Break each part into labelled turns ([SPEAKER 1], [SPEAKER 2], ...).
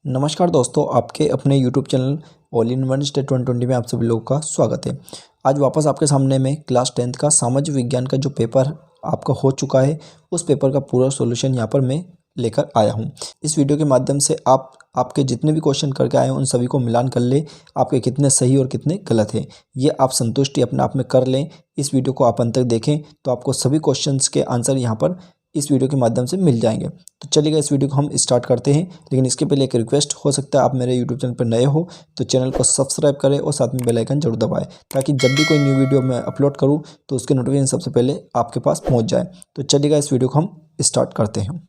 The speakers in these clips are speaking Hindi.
[SPEAKER 1] नमस्कार दोस्तों, आपके अपने YouTube channel all in one state 2020 में आप सभी लोगों का स्वागत है। आज वापस आपके सामने में क्लास 10th का सामाजिक विज्ञान का जो पेपर आपका हो चुका है, उस पेपर का पूरा सॉल्यूशन यहाँ पर मैं लेकर आया हूँ। इस वीडियो के माध्यम से आपके जितने भी क्वेश्चन करके आए हैं उन सभी को मिलान कर ले, आपके कितने सही और कितने गलत हैं ये आप संतुष्टि अपने आप में कर लें। इस वीडियो को आप अंत तक देखें तो आपको सभी क्वेश्चंस के आंसर यहाँ पर इस वीडियो के माध्यम से मिल जाएंगे। तो चलिएगा इस वीडियो को हम स्टार्ट करते हैं, लेकिन इसके पहले एक रिक्वेस्ट हो सकता है आप मेरे यूट्यूब चैनल पर नए हो तो चैनल को सब्सक्राइब करें और साथ में बेल आइकन जरूर दबाएं, ताकि जब भी कोई न्यू वीडियो मैं अपलोड करूं तो उसके नोटिफिकेशन सबसे पहले आपके पास पहुंच जाए। तो चलिएगा इस वीडियो को हम स्टार्ट करते हैं।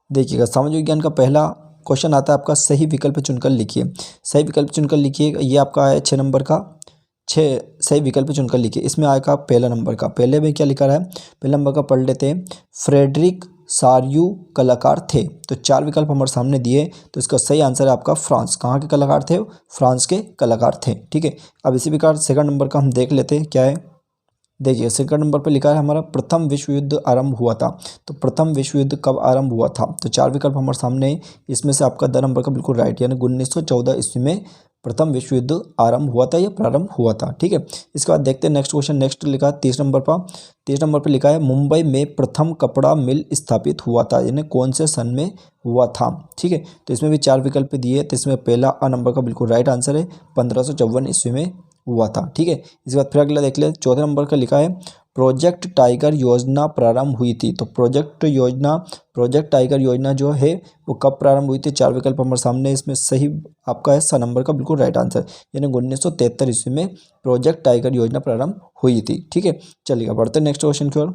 [SPEAKER 1] देखिएगा, सामाजिक विज्ञान का पहला क्वेश्चन आता है आपका, सही विकल्प चुनकर लिखिए। सही विकल्प चुनकर लिखिए, ये आपका है 6 नंबर का। 6 सही विकल्प चुनकर लिखिए। इसमें आएगा पहला नंबर का, पहले में क्या लिखा है, पहले नंबर का पढ़ लेते हैं। फ्रेडरिक सार्यू कलाकार थे। तो 4 विकल्प हमारे सामने दिए, तो इसका सही आंसर है आपका फ्रांस। कहाँ के कलाकार थे? फ्रांस के कलाकार थे। ठीक है, अब इसी प्रकार सेकंड नंबर का हम देख लेते हैं क्या है। देखिए, सेकंड नंबर पर लिखा है हमारा, प्रथम विश्व युद्ध आरंभ हुआ था। तो प्रथम विश्व युद्ध कब आरंभ हुआ था? तो 4 विकल्प हमारे सामने है, इसमें से आपका 10 नंबर का बिल्कुल राइट, यानी 1914 ईस्वी में प्रथम विश्व युद्ध आरंभ हुआ था या प्रारंभ हुआ था। ठीक है, इसके बाद देखते हैं नेक्स्ट क्वेश्चन। नेक्स्ट लिखा है 30 नंबर पर। 30 नंबर पर लिखा है, मुंबई में प्रथम कपड़ा मिल स्थापित हुआ था, यानी कौन से सन में हुआ था? ठीक है, तो इसमें भी 4 विकल्प दिए, तो इसमें पहला अ नंबर का बिल्कुल राइट आंसर है, 1554 ईस्वी में हुआ था। ठीक है, इसके बाद फिर अगला देख ले, 14 नंबर का लिखा है, प्रोजेक्ट टाइगर योजना प्रारंभ हुई थी। तो प्रोजेक्ट टाइगर योजना जो है वो कब प्रारंभ हुई थी? 4 विकल्प हमारे सामने, इसमें सही आपका है स नंबर का बिल्कुल राइट आंसर, यानी 1973 ईस्वी में प्रोजेक्ट टाइगर योजना प्रारंभ हुई थी। ठीक है, चलिएगा बढ़ते नेक्स्ट क्वेश्चन की ओर।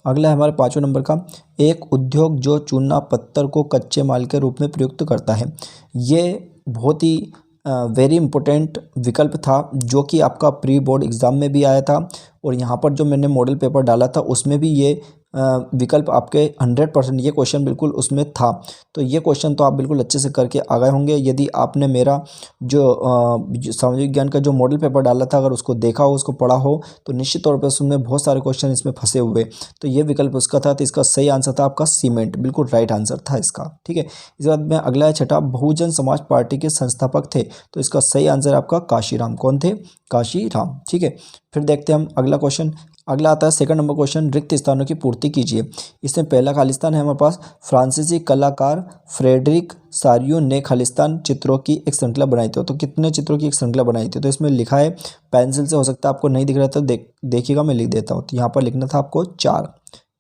[SPEAKER 1] अगला है हमारे 5वें नंबर का, एक उद्योग जो चूना पत्थर को कच्चे माल के रूप में प्रयुक्त करता है। ये बहुत ही वेरी इंपॉर्टेंट विकल्प था, जो कि आपका प्री बोर्ड एग्ज़ाम में भी आया था, और यहाँ पर जो मैंने मॉडल पेपर डाला था उसमें भी ये विकल्प आपके 100% ये क्वेश्चन बिल्कुल उसमें था। तो ये क्वेश्चन तो आप बिल्कुल अच्छे से करके आ गए होंगे। यदि आपने मेरा जो सामाजिक विज्ञान का जो मॉडल पेपर डाला था, अगर उसको देखा हो, उसको पढ़ा हो, तो निश्चित तौर पर उसमें बहुत सारे क्वेश्चन इसमें फंसे हुए। तो ये विकल्प उसका था, तो इसका सही आंसर था आपका सीमेंट, बिल्कुल राइट आंसर था इसका। ठीक है, इसके बाद में अगला है छठा, बहुजन समाज पार्टी के संस्थापक थे। तो इसका सही आंसर आपका काशीराम। कौन थे? काशीराम। ठीक है, फिर देखते हैं हम अगला क्वेश्चन। अगला आता है सेकंड नंबर क्वेश्चन, रिक्त स्थानों की पूर्ति कीजिए। इसमें पहला खालिस्तान है हमारे पास, फ्रांसीसी कलाकार फ्रेडरिक सार्यू ने खालिस्तान चित्रों की एक श्रृंखला बनाई थी। तो कितने चित्रों की एक श्रृंखला बनाई थी? तो इसमें लिखा है, पेंसिल से हो सकता है आपको नहीं दिख रहा था, देखिएगा मैं लिख देता हूँ। तो यहाँ पर लिखना था आपको 4।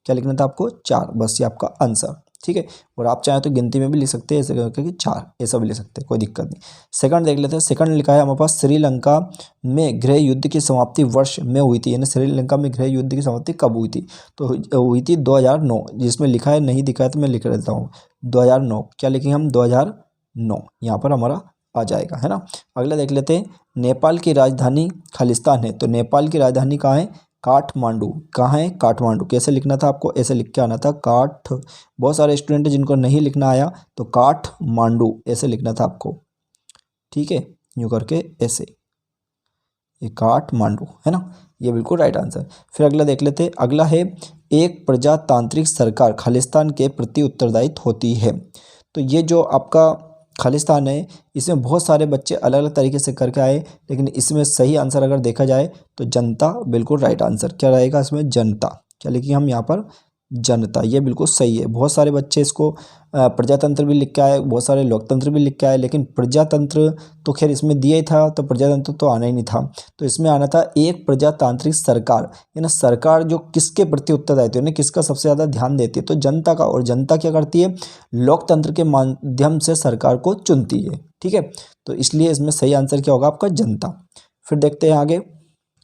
[SPEAKER 1] क्या लिखना था आपको? 4, बस ये आपका आंसर। ठीक है, और आप चाहें तो गिनती में भी लिख सकते हैं, ऐसे करके कि 4 ऐसा भी लिख सकते हैं, कोई दिक्कत नहीं। सेकंड देख लेते हैं। सेकंड लिखा है हमारे पास, श्रीलंका में गृह युद्ध की समाप्ति वर्ष में हुई थी, यानी श्रीलंका में गृह युद्ध की समाप्ति कब हुई थी? तो हुई थी 2009। जिसमें लिखा है, नहीं दिखा है तो मैं लिख देता हूँ 2009। क्या लिखेंगे हम? 2009 यहाँ पर हमारा आ जाएगा, है ना। अगला देख लेते हैं, नेपाल की राजधानी खालिस्तान है। तो नेपाल की राजधानी कहाँ है? काठमांडू। कहाँ है? काठमांडू। कैसे लिखना था आपको? ऐसे लिख के आना था, बहुत सारे स्टूडेंट हैं जिनको नहीं लिखना आया, तो काठमांडू ऐसे लिखना था आपको। ठीक है, यूँ करके ऐसे, ये काठमांडू, है ना, ये बिल्कुल राइट आंसर। फिर अगला देख लेते हैं। अगला है, एक प्रजातांत्रिक सरकार खालिस्तान के प्रति उत्तरदायित होती है। तो ये जो आपका खालिस्तान है, इसमें बहुत सारे बच्चे अलग अलग तरीके से करके आए, लेकिन इसमें सही आंसर अगर देखा जाए तो जनता बिल्कुल राइट आंसर। क्या रहेगा इसमें? जनता। क्या लिखिए हम यहाँ पर? जनता। ये बिल्कुल सही है। बहुत सारे बच्चे इसको प्रजातंत्र भी लिख के आए, बहुत सारे लोकतंत्र भी लिख के आए, लेकिन प्रजातंत्र तो खैर इसमें दिया ही था, तो प्रजातंत्र तो आना ही नहीं था। तो इसमें आना था एक प्रजातांत्रिक सरकार, यानी सरकार जो किसके प्रति उत्तरदायित्व, यानी किसका सबसे ज़्यादा ध्यान देती है? तो जनता का। और जनता क्या करती है? लोकतंत्र के माध्यम से सरकार को चुनती है। ठीक है, तो इसलिए इसमें सही आंसर क्या होगा आपका? जनता। फिर देखते हैं आगे।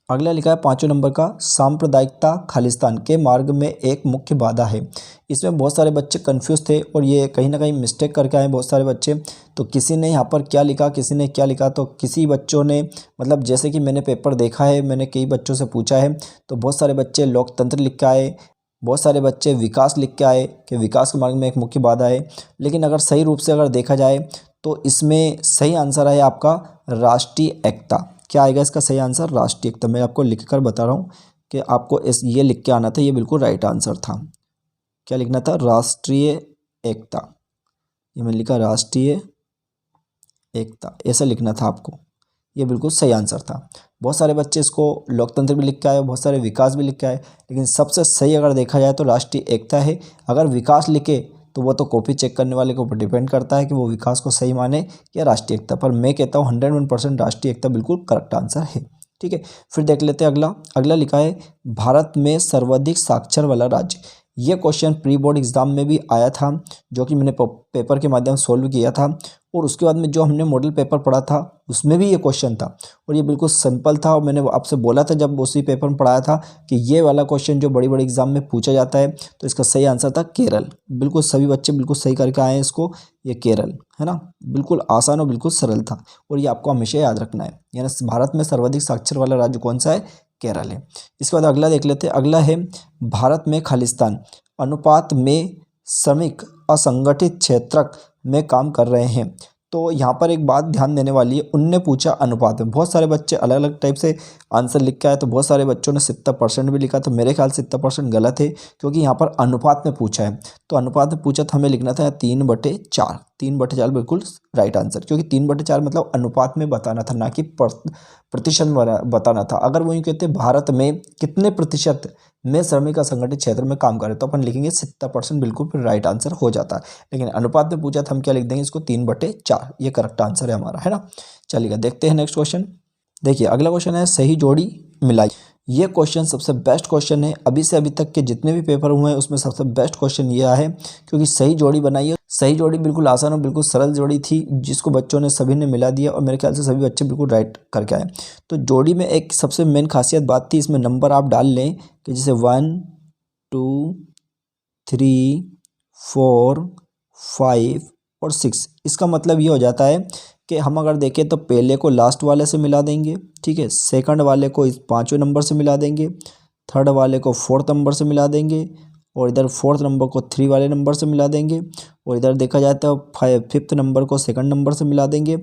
[SPEAKER 1] अगला लिखा है 5वें नंबर का, सांप्रदायिकता खालिस्तान के मार्ग में एक मुख्य बाधा है। इसमें बहुत सारे बच्चे कंफ्यूज थे और ये कहीं ना कहीं मिस्टेक करके आए बहुत सारे बच्चे। तो किसी ने यहाँ पर क्या लिखा, किसी ने क्या लिखा, तो किसी बच्चों ने, मतलब जैसे कि मैंने पेपर देखा है, मैंने कई बच्चों से पूछा है, तो बहुत सारे बच्चे लोकतंत्र लिख के आए, बहुत सारे बच्चे विकास लिख के आए कि विकास के मार्ग में एक मुख्य बाधा है। लेकिन अगर सही रूप से अगर देखा जाए तो इसमें सही आंसर है आपका राष्ट्रीय एकता। क्या आएगा इसका सही आंसर? राष्ट्रीय एकता। मैं आपको लिख कर बता रहा हूँ कि आपको ये लिख के आना था, ये बिल्कुल राइट आंसर था। क्या लिखना था? राष्ट्रीय एकता। ये मैंने लिखा राष्ट्रीय एकता, ऐसा लिखना था आपको, ये बिल्कुल सही आंसर था। बहुत सारे बच्चे इसको लोकतंत्र भी लिख के आए, बहुत सारे विकास भी लिख के आए, लेकिन सबसे सही अगर देखा जाए तो राष्ट्रीय एकता है। अगर विकास लिखे तो वो तो कॉपी चेक करने वाले के ऊपर डिपेंड करता है कि वो विकास को सही माने या राष्ट्रीय एकता, पर मैं कहता हूँ 101% राष्ट्रीय एकता बिल्कुल करेक्ट आंसर है। ठीक है, फिर देख लेते हैं अगला। अगला लिखा है भारत में सर्वाधिक साक्षर वाला राज्य। ये क्वेश्चन प्री बोर्ड एग्जाम में भी आया था, जो कि मैंने पेपर के माध्यम से सोल्व किया था, और उसके बाद में जो हमने मॉडल पेपर पढ़ा था उसमें भी ये क्वेश्चन था, और ये बिल्कुल सिंपल था। और मैंने आपसे बोला था जब उसी पेपर में पढ़ाया था कि ये वाला क्वेश्चन जो बड़ी बड़ी एग्जाम में पूछा जाता है, तो इसका सही आंसर था केरल। बिल्कुल सभी बच्चे बिल्कुल सही करके आए हैं इसको, ये केरल है ना, बिल्कुल आसान और बिल्कुल सरल था, और ये आपको हमेशा याद रखना है। यानी भारत में सर्वाधिक साक्षर वाला राज्य कौन सा है? केरल है। इसके बाद अगला देख लेते हैं। अगला है भारत में खालिस्तान अनुपात में श्रमिक असंगठित क्षेत्र में काम कर रहे हैं। तो यहाँ पर एक बात ध्यान देने वाली है, उनने पूछा अनुपात में। बहुत सारे बच्चे अलग अलग टाइप से आंसर लिख के आए, तो बहुत सारे बच्चों ने 70% भी लिखा, तो मेरे ख्याल से 70% गलत है, क्योंकि यहाँ पर अनुपात में पूछा है। तो अनुपात में पूछा तो हमें लिखना था 3/4। 3/4 बिल्कुल राइट आंसर, क्योंकि 3/4 मतलब अनुपात में बताना था, ना कि प्रतिशत में बताना था। अगर वो यूँ कहते भारत में कितने प्रतिशत में श्रमिक असंगठित क्षेत्र में काम करे, तो अपन लिखेंगे 70%, बिल्कुल फिर राइट आंसर हो जाता है। लेकिन अनुपात में पूछा तो हम क्या लिख देंगे इसको? 3/4, ये करेक्ट आंसर है हमारा, है ना। चलिएगा देखते हैं नेक्स्ट क्वेश्चन। देखिए अगला क्वेश्चन है सही जोड़ी मिलाई। ये क्वेश्चन सबसे बेस्ट क्वेश्चन है, अभी से अभी तक के जितने भी पेपर हुए हैं उसमें सबसे बेस्ट क्वेश्चन ये है, क्योंकि सही जोड़ी बनाई है। सही जोड़ी बिल्कुल आसान और बिल्कुल सरल जोड़ी थी, जिसको बच्चों ने सभी ने मिला दिया, और मेरे ख्याल से सभी बच्चे बिल्कुल राइट करके आए। तो जोड़ी में एक सबसे मेन खासियत बात थी, इसमें नंबर आप डाल लें कि जैसे 1 2 3 4 5 और 6। इसका मतलब ये हो जाता है कि हम अगर देखें तो पहले को लास्ट वाले से मिला देंगे, ठीक है, सेकंड वाले को इस 5वें नंबर से मिला देंगे, थर्ड वाले को 4th नंबर से मिला देंगे, और इधर 4th नंबर को 3 वाले नंबर से मिला देंगे, और इधर देखा जाए तो 5th नंबर को 2nd नंबर से मिला देंगे,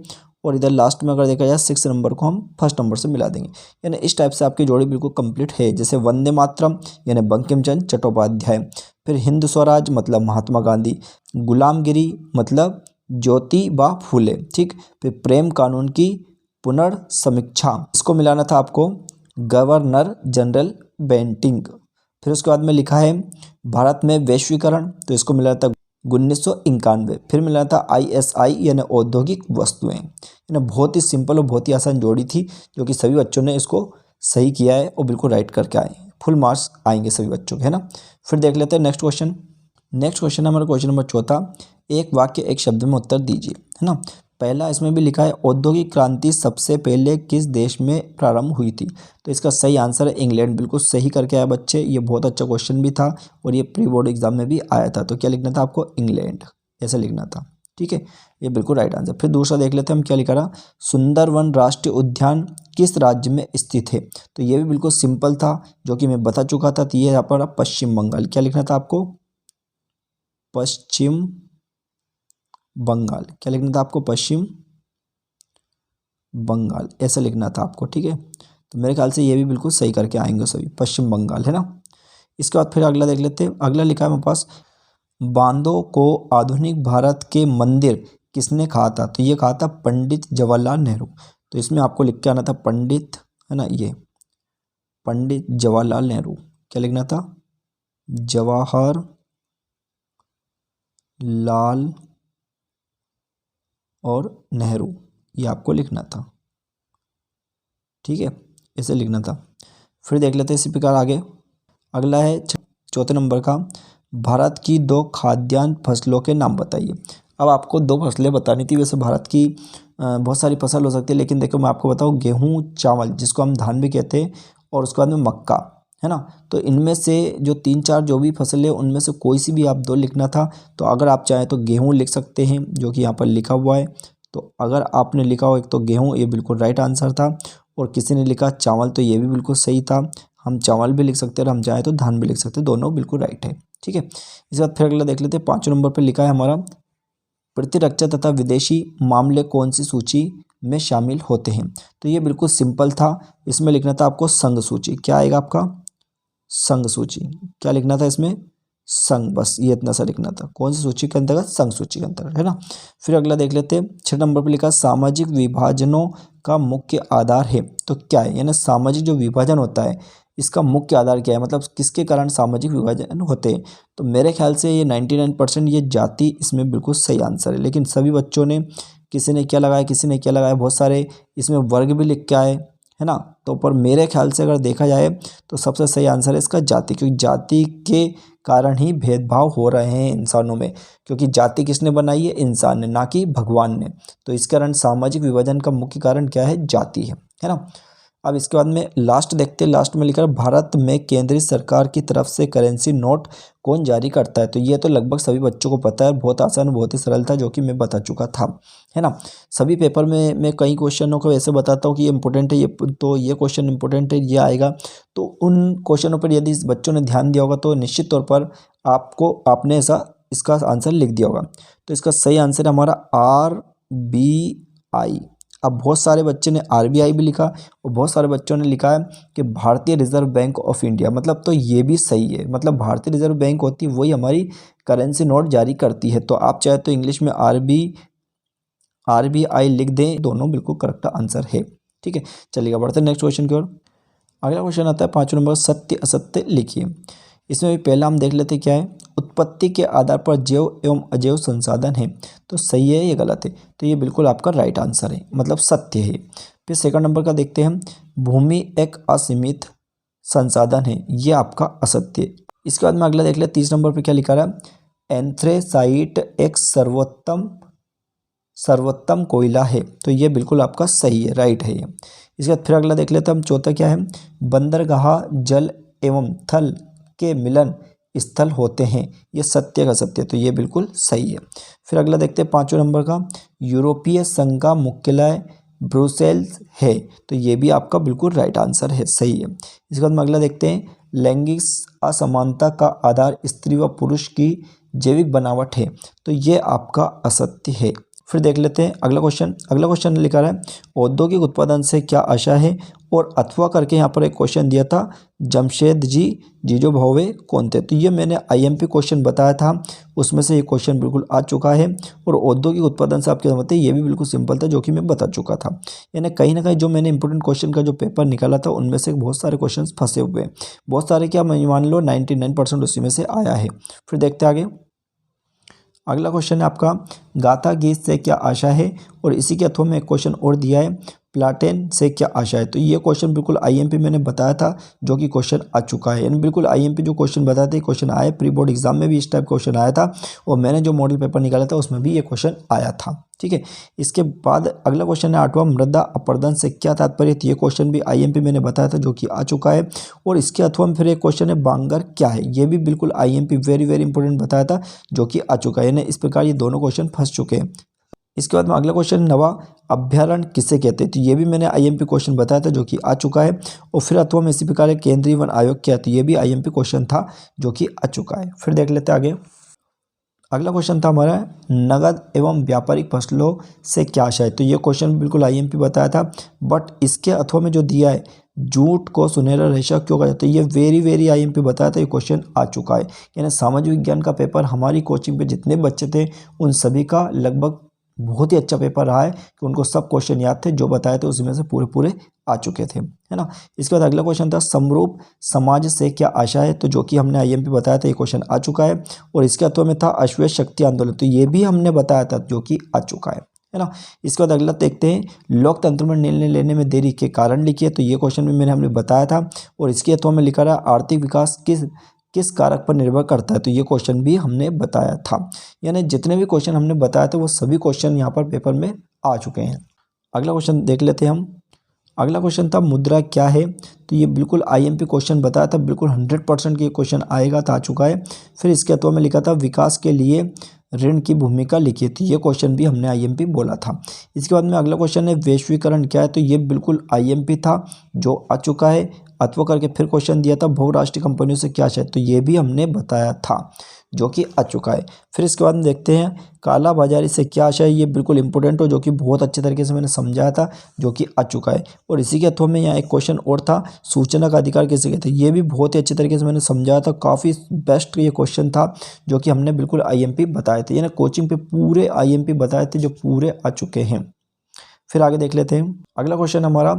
[SPEAKER 1] और इधर लास्ट में अगर देखा जाए 6th नंबर को हम 1st नंबर से मिला देंगे। यानी इस टाइप से आपकी जोड़ी बिल्कुल कंप्लीट है। जैसे वंदे मातरम यानी बंकिम चंद्र चट्टोपाध्याय, फिर हिंद स्वराज मतलब महात्मा गांधी, गुलामगिरी मतलब ज्योतिबा फूले, ठीक, फिर प्रेम कानून की पुनर्समीक्षा, इसको मिलाना था आपको गवर्नर जनरल बेंटिंक। फिर उसके बाद में लिखा है भारत में वैश्वीकरण, तो इसको मिलाना था 1991। फिर मिलाना था ISI यानी औद्योगिक वस्तुएं। यानी बहुत ही सिंपल और बहुत ही आसान जोड़ी थी, जो कि सभी बच्चों ने इसको सही किया है और बिल्कुल राइट करके आए। फुल मार्क्स आएंगे सभी बच्चों के, है ना। फिर देख लेते हैं नेक्स्ट क्वेश्चन। नेक्स्ट क्वेश्चन है हमारा क्वेश्चन नंबर 4, एक वाक्य एक शब्द में उत्तर दीजिए, है ना। पहला इसमें भी लिखा है औद्योगिक क्रांति सबसे पहले किस देश में प्रारंभ हुई थी, तो इसका सही आंसर है इंग्लैंड। बिल्कुल सही करके आया बच्चे, ये बहुत अच्छा क्वेश्चन भी था और ये प्री बोर्ड एग्जाम में भी आया था। तो क्या लिखना था आपको? इंग्लैंड, ऐसा लिखना था, ठीक है, ये बिल्कुल राइट आंसर। फिर दूसरा देख लेते हैं हम क्या लिखा रहा, सुंदरवन राष्ट्रीय उद्यान किस राज्य में स्थित है, तो ये भी बिल्कुल सिंपल था, जो कि मैं बता चुका था। तो ये यहाँ पर पश्चिम बंगाल, क्या लिखना था आपको? पश्चिम बंगाल, क्या लिखना था आपको? पश्चिम बंगाल, ऐसा लिखना था आपको, ठीक है। तो मेरे ख्याल से ये भी बिल्कुल सही करके आएंगे सभी, पश्चिम बंगाल, है ना। इसके बाद फिर अगला देख लेते हैं। अगला लिखा है मेरे पास, बांधों को आधुनिक भारत के मंदिर किसने कहा था, तो ये कहा था पंडित जवाहरलाल नेहरू। तो इसमें आपको लिख के आना था पंडित, है ना, ये पंडित जवाहरलाल नेहरू। क्या लिखना था? जवाहर लाल और नेहरू, ये आपको लिखना था, ठीक है, ऐसे लिखना था। फिर देख लेते हैं इसी प्रकार आगे। अगला है 4थे नंबर का, भारत की 2 खाद्यान्न फसलों के नाम बताइए। अब आपको 2 फसलें बतानी थी। वैसे भारत की बहुत सारी फसल हो सकती है, लेकिन देखो मैं आपको बताऊँ, गेहूँ चावल जिसको हम धान भी कहते हैं, और उसके बाद में मक्का, है ना। तो इनमें से जो 3-4 जो भी फसल है उनमें से कोई सी भी आप 2 लिखना था। तो अगर आप चाहें तो गेहूँ लिख सकते हैं, जो कि यहाँ पर लिखा हुआ है। तो अगर आपने लिखा हो एक तो गेहूँ, ये बिल्कुल राइट आंसर था, और किसी ने लिखा चावल, तो ये भी बिल्कुल सही था। हम चावल भी लिख सकते हैं और हम चाहें तो धान भी लिख सकते हैं, दोनों बिल्कुल राइट है, ठीक है। इसके बाद फिर अगला देख लेते हैं। 5वें नंबर पर लिखा है हमारा, प्रतिरक्षा तथा विदेशी मामले कौन सी सूची में शामिल होते हैं। तो ये बिल्कुल सिंपल था। इसमें लिखना था आपको संघ सूची। क्या आएगा आपका? संघ सूची। क्या लिखना था इसमें? संघ, बस ये इतना सा लिखना था। कौन सी सूची के अंतर्गत? संघ सूची के अंतर्गत, है ना। फिर अगला देख लेते हैं। 6 नंबर पर लिखा सामाजिक विभाजनों का मुख्य आधार है। तो क्या है? यानी सामाजिक जो विभाजन होता है इसका मुख्य आधार क्या है, मतलब किसके कारण सामाजिक विभाजन होते हैं? तो मेरे ख्याल से ये 99% ये जाति इसमें बिल्कुल सही आंसर है। लेकिन सभी बच्चों ने, किसी ने क्या लगाया, किसी ने क्या लगाया, बहुत सारे इसमें वर्ग भी लिख के आए, है ना। तो पर मेरे ख्याल से अगर देखा जाए तो सबसे सही आंसर है इसका जाति, क्योंकि जाति के कारण ही भेदभाव हो रहे हैं इंसानों में, क्योंकि जाति किसने बनाई है? इंसान ने, ना कि भगवान ने। तो इस कारण सामाजिक विभाजन का मुख्य कारण क्या है? जाति है ना। अब इसके बाद में लास्ट देखते हैं। लास्ट में लिखा है भारत में केंद्रीय सरकार की तरफ से करेंसी नोट कौन जारी करता है? तो ये तो लगभग सभी बच्चों को पता है, बहुत आसान, बहुत ही सरल था, जो कि मैं बता चुका था, है ना। सभी पेपर में मैं कई क्वेश्चनों को ऐसे बताता हूँ कि ये इंपॉर्टेंट है, ये तो ये क्वेश्चन इंपॉर्टेंट है, ये आएगा। तो उन क्वेश्चनों पर यदि बच्चों ने ध्यान दिया होगा तो निश्चित तौर पर आपने ऐसा इसका आंसर लिख दिया होगा। तो इसका सही आंसर है हमारा RBI। अब बहुत सारे बच्चे ने RBI भी लिखा और बहुत सारे बच्चों ने लिखा है कि भारतीय रिजर्व बैंक ऑफ इंडिया, मतलब तो ये भी सही है। मतलब भारतीय रिजर्व बैंक होती है, वही हमारी करेंसी नोट जारी करती है। तो आप चाहे तो इंग्लिश में RBI लिख दें, दोनों बिल्कुल करेक्ट आंसर है। ठीक है, चलिएगा बढ़ते हैं नेक्स्ट क्वेश्चन की ओर। अगला क्वेश्चन आता है 5 नंबर, सत्य असत्य लिखिए। इसमें भी पहला हम देख लेते क्या है। उत्पत्ति के आधार पर जैव एवं अजैव संसाधन है। तो सही है, ये गलत है? तो ये बिल्कुल आपका राइट आंसर है, मतलब सत्य है। फिर सेकंड नंबर का देखते हैं। भूमि एक असीमित संसाधन है, ये आपका असत्य है। इसके बाद में अगला देख ले, 30 नंबर पर क्या लिखा रहा है। एंथ्रेसाइट एक सर्वोत्तम कोयला है। तो ये बिल्कुल आपका सही है, राइट है ये। इसके बाद फिर अगला देख लेते हैं हम, चौथा क्या है। बंदरगाह जल एवं थल के मिलन स्थल होते हैं, ये सत्य का सत्य, तो ये बिल्कुल सही है। फिर अगला देखते हैं 5वें नंबर का। यूरोपीय संघ का मुख्यालय ब्रुसेल्स है। तो ये भी आपका बिल्कुल राइट आंसर है, सही है। इसके बाद में अगला देखते हैं। लैंगिक असमानता का आधार स्त्री व पुरुष की जैविक बनावट है। तो ये आपका असत्य है। फिर देख लेते हैं अगला क्वेश्चन। अगला क्वेश्चन लिखा है औद्योगिक उत्पादन से क्या आशा है, और अथवा करके यहाँ पर एक क्वेश्चन दिया था। जमशेद जी जीजो भोवे कौन थे? तो ये मैंने IMP क्वेश्चन बताया था, उसमें से ये क्वेश्चन बिल्कुल आ चुका है। और औद्योगिक उत्पादन से आपके समझते ये भी बिल्कुल सिंपल था, जो कि मैं बता चुका था। यानी कहीं ना कहीं जो मैंने इंपॉर्टेंट क्वेश्चन का जो पेपर निकाला था उनमें से बहुत सारे क्वेश्चन फंसे हुए हैं। बहुत सारे क्या मान लो 99% उसी में से आया है। फिर देखते आगे। अगला क्वेश्चन है आपका, गाथा गीत से क्या आशा है, और इसी के अथवा में एक क्वेश्चन और दिया है, प्लाटेन से क्या आशा है। तो ये क्वेश्चन बिल्कुल IMP मैंने बताया था, जो कि क्वेश्चन आ चुका है। यानी बिल्कुल IMP जो क्वेश्चन बताए थे, क्वेश्चन आए, प्री बोर्ड एग्जाम में भी इस टाइप क्वेश्चन आया था, और मैंने जो मॉडल पेपर निकाला था उसमें भी ये क्वेश्चन आया था। ठीक है, इसके बाद अगला क्वेश्चन है 8वां, मृदा अपरदन से क्या तात्पर्य। तो ये क्वेश्चन भी IMP मैंने बताया था, जो कि आ चुका है। और इसके अथवा में फिर एक क्वेश्चन है, बांगर क्या है। ये भी बिल्कुल IMP वेरी वेरी इंपॉर्टेंट बताया था, जो कि आ चुका है। यानी इस प्रकार ये दोनों क्वेश्चन फंस चुके हैं। इसके बाद में अगला क्वेश्चन, नवा अभ्यारण्य किसे कहते हैं। तो ये भी मैंने IMP क्वेश्चन बताया था, जो कि आ चुका है। और फिर अथवा में इसी प्रकार केंद्रीय वन आयोग क्या है। तो ये भी IMP क्वेश्चन था, जो कि आ चुका है। फिर देख लेते हैं आगे। अगला क्वेश्चन था हमारा, नगद एवं व्यापारिक फसलों से क्या आशा है। तो ये क्वेश्चन बिल्कुल IMP बताया था, बट इसके अथवा में जो दिया है, जूट को सुनहरा रेशा क्यों कहा जाता है, ये वेरी वेरी IMP बताया था, ये क्वेश्चन आ चुका है। यानी सामाजिक विज्ञान का पेपर हमारी कोचिंग पे जितने बच्चे थे उन सभी का लगभग बहुत ही अच्छा पेपर रहा है, कि उनको सब क्वेश्चन याद थे, जो बताए थे उसी में से पूरे पूरे आ चुके थे, है ना। इसके बाद अगला क्वेश्चन था, समरूप समाज से क्या आशा है। तो जो कि हमने IMP बताया था, ये क्वेश्चन आ चुका है। और इसके अथवा में था अश्वेत शक्ति आंदोलन, तो ये भी हमने बताया था, जो कि आ चुका है ना। इसके बाद अगला देखते हैं, लोकतंत्र में निर्णय लेने में देरी के कारण लिखिए। तो ये क्वेश्चन भी हमने बताया था। और इसके अथवा में लिखा रहा, आर्थिक विकास किस कारक पर निर्भर करता है। तो ये क्वेश्चन भी हमने बताया था। यानी जितने भी क्वेश्चन हमने बताए थे वो सभी क्वेश्चन यहाँ पर पेपर में आ चुके हैं। अगला क्वेश्चन देख लेते हैं हम। अगला क्वेश्चन था, मुद्रा क्या है। तो ये बिल्कुल IMP क्वेश्चन बताया था, बिल्कुल 100% के क्वेश्चन आएगा था, आ चुका है। फिर इसके अथवा में लिखा था, विकास के लिए ऋण की भूमिका लिखिए। तो ये क्वेश्चन भी हमने IMP बोला था। इसके बाद में अगला क्वेश्चन है, वैश्वीकरण क्या है। तो ये बिल्कुल IMP था, जो आ चुका है। अथवा करके फिर क्वेश्चन दिया था बहुराष्ट्रीय कंपनियों से क्या आशय, तो ये भी हमने बताया था जो कि आ चुका है। फिर इसके बाद में देखते हैं काला बाजारी से क्या आशय, ये बिल्कुल इंपॉर्टेंट हो जो कि बहुत अच्छे तरीके से मैंने समझाया था जो कि आ चुका है। और इसी के अथवा में यहाँ एक क्वेश्चन और था, सूचना का अधिकार किसे कहते हैं, ये भी बहुत ही अच्छे तरीके से मैंने समझाया था, काफ़ी बेस्ट ये क्वेश्चन था जो कि हमने बिल्कुल IMP बताए थे, यानी कोचिंग पे पूरे IMP बताए थे जो पूरे आ चुके हैं। फिर आगे देख लेते हैं अगला क्वेश्चन हमारा,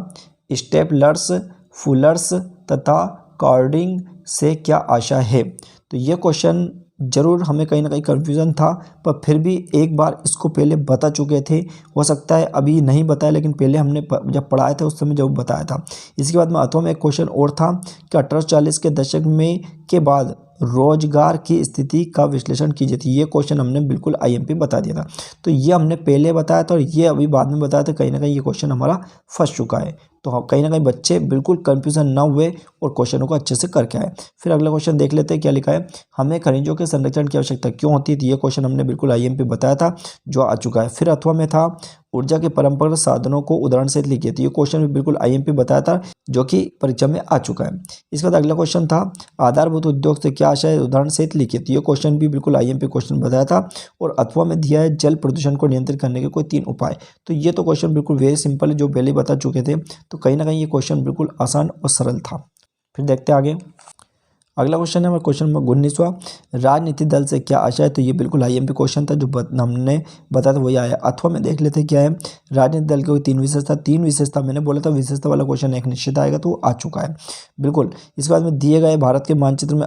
[SPEAKER 1] स्टेपलर्स, फुलर्स तथा कॉर्डिंग से क्या आशा है। तो ये क्वेश्चन जरूर हमें कहीं ना कहीं कन्फ्यूज़न था, पर फिर भी एक बार इसको पहले बता चुके थे, हो सकता है अभी नहीं बताया लेकिन पहले हमने जब पढ़ाया था उस समय जब बताया था। इसके बाद में अथवा में एक क्वेश्चन और था कि 1840 के दशक में के बाद रोजगार की स्थिति का विश्लेषण कीजिए, थी ये क्वेश्चन हमने बिल्कुल IMP बता दिया था। तो ये हमने पहले बताया था और ये अभी बाद में बताया था, कहीं ना कहीं ये क्वेश्चन हमारा फंस चुका है। तो कहीं ना कहीं बच्चे बिल्कुल कंफ्यूजन ना हुए और क्वेश्चनों को अच्छे से करके आए। फिर अगला क्वेश्चन देख लेते हैं क्या लिखा है, हमें खनिजों के संरक्षण की आवश्यकता क्यों होती है, तो ये क्वेश्चन हमने बिल्कुल IMP बताया था जो आ चुका है। फिर अथवा में था ऊर्जा के परंपरागत साधनों को उदाहरण सहित लिखिए, तो ये क्वेश्चन भी बिल्कुल IMP बताया था जो कि परीक्षा में आ चुका है। इसके बाद अगला क्वेश्चन था आधारभूत उद्योग से क्या आशय, उदाहरण सहित लिखिए, तो ये क्वेश्चन भी बिल्कुल IMP क्वेश्चन बताया था। और अथवा में दिया है जल प्रदूषण को नियंत्रित करने के कोई 3 उपाय, तो ये तो क्वेश्चन बिल्कुल वेरी सिंपल है जो पहले बता चुके थे, तो कहीं ना कहीं ये क्वेश्चन बिल्कुल आसान और सरल था। फिर देखते हैं आगे अगला क्वेश्चन है हमारा क्वेश्चन नंबर 19वां, राजनीतिक दल से क्या आशय है, तो ये बिल्कुल IMP क्वेश्चन था जो हमने बताया था वही आया। अथवा में देख लेते हैं क्या है, राजनीतिक दल की कोई 3 विशेषता मैंने बोला था, विशेषता वाला क्वेश्चन एक निश्चित आएगा तो वो आ चुका है बिल्कुल। इसके बाद में दिए गए भारत के मानचित्र में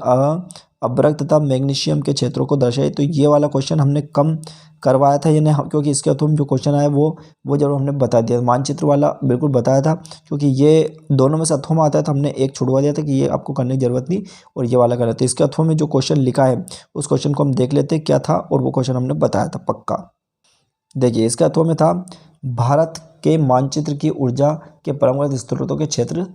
[SPEAKER 1] अभ्रक तथा मैग्नीशियम के क्षेत्रों को दर्शाए, तो ये वाला क्वेश्चन हमने कम करवाया था यानी क्योंकि इसके अथवा में जो क्वेश्चन आया वो जरूर हमने बता दिया, मानचित्र वाला बिल्कुल बताया था क्योंकि ये दोनों में से अथवा में आता है तो हमने एक छुड़वा दिया था कि ये आपको करने की जरूरत नहीं और ये वाला करना। तो इसके अथवा में जो क्वेश्चन लिखा है उस क्वेश्चन को हम देख लेते हैं क्या था और वो क्वेश्चन हमने बताया था पक्का। देखिए इसके अथवा में था भारत के मानचित्र की ऊर्जा के परंपरागत स्रोतों के क्षेत्र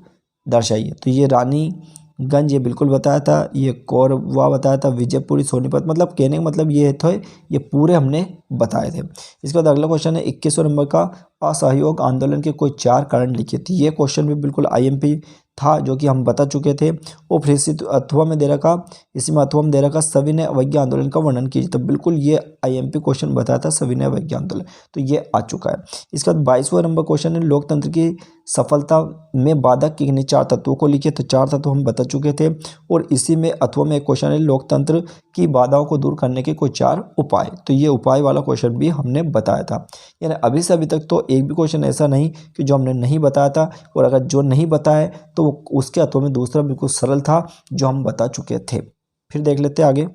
[SPEAKER 1] दर्शाइए, तो ये रानीगंज ये बिल्कुल बताया था, ये कोरबा बताया था, विजयपुरी, सोनीपत, मतलब कहने का मतलब ये थे ये पूरे हमने बताए थे। इसके बाद अगला क्वेश्चन है 21वें नंबर का, असहयोग आंदोलन के कोई 4 कारण लिखिए, तो ये क्वेश्चन भी बिल्कुल IMP था जो कि हम बता चुके थे। और फिर इसी अथवा में दे रखा इसी में अथवा में दे रखा सविनय अवज्ञा आंदोलन का वर्णन कीजिए, तो बिल्कुल ये IMP क्वेश्चन बताया था सविनय अवज्ञा आंदोलन, तो ये आ चुका है। इसके बाद 22वां नंबर क्वेश्चन है लोकतंत्र की सफलता में बाधक किन्हीं 4 तत्वों को लिखिए, तो 4 तत्व हम बता चुके थे। और इसी में अथवा में एक क्वेश्चन है लोकतंत्र की बाधाओं को दूर करने के कोई 4 उपाय, तो ये उपाय वाला क्वेश्चन भी हमने बताया था। यानी अभी से अभी तक तो एक भी क्वेश्चन ऐसा नहीं कि जो हमने नहीं बताया था, और अगर जो नहीं बताया तो उसके अथवा में दूसरा बिल्कुल सरल था जो हम बता चुके थे। फिर देख लेते हैं आगे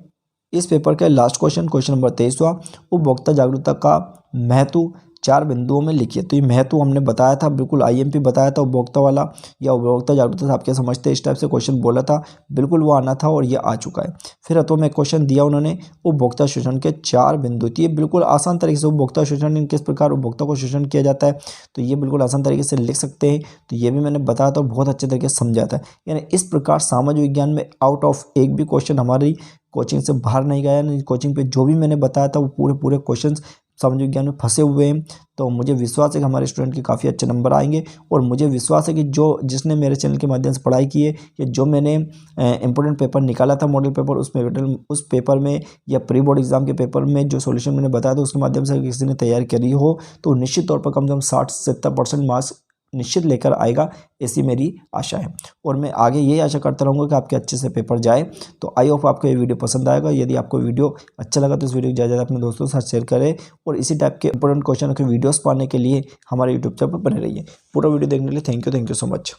[SPEAKER 1] इस पेपर का लास्ट क्वेश्चन नंबर 23वां, उपभोक्ता जागरूकता का महत्व 4 बिंदुओं में लिखिए, तो ये महत्व हमने बताया था बिल्कुल IMP बताया था उपभोक्ता वाला या उपभोक्ता जागरूकता आप क्या समझते हैं इस टाइप से क्वेश्चन बोला था, बिल्कुल वो आना था और ये आ चुका है। फिर अथवा में क्वेश्चन दिया उन्होंने उपभोक्ता शोषण के 4 बिंदु, तो ये बिल्कुल आसान तरीके से उपभोक्ता शोषण किस प्रकार उपभोक्ता को शोषण किया जाता है, तो ये बिल्कुल आसान तरीके से लिख सकते हैं, तो ये भी मैंने बताया था बहुत अच्छे तरीके से समझाया था। यानी इस प्रकार सामाजिक विज्ञान में आउट ऑफ एक भी क्वेश्चन हमारी कोचिंग से बाहर नहीं गया, यानी कोचिंग पे जो भी मैंने बताया था वो पूरे क्वेश्चंस सामाजिक विज्ञान में फंसे हुए हैं। तो मुझे विश्वास है कि हमारे स्टूडेंट के काफ़ी अच्छे नंबर आएंगे, और मुझे विश्वास है कि जिसने मेरे चैनल के माध्यम से पढ़ाई की है या जो मैंने इंपॉर्टेंट पेपर निकाला था मॉडल पेपर उस पेपर में या प्री बोर्ड एग्जाम के पेपर में जो सॉल्यूशन मैंने बताया था उसके माध्यम से किसी ने तैयारी करी हो तो निश्चित तौर पर कम से कम 60 से 70% मार्क्स निश्चित लेकर आएगा, ऐसी मेरी आशा है। और मैं आगे यही आशा करता रहूँगा कि आपके अच्छे से पेपर जाए। तो आई होप आपको ये वीडियो पसंद आएगा। यदि आपको वीडियो अच्छा लगा तो इस वीडियो को ज़्यादा अपने दोस्तों के साथ शेयर करें, और इसी टाइप के इंपॉर्टेंट क्वेश्चन के वीडियोस पाने के लिए हमारे यूट्यूब चैनल पर बने रहिए। पूरा वीडियो देखने के लिए थैंक यू सो मच।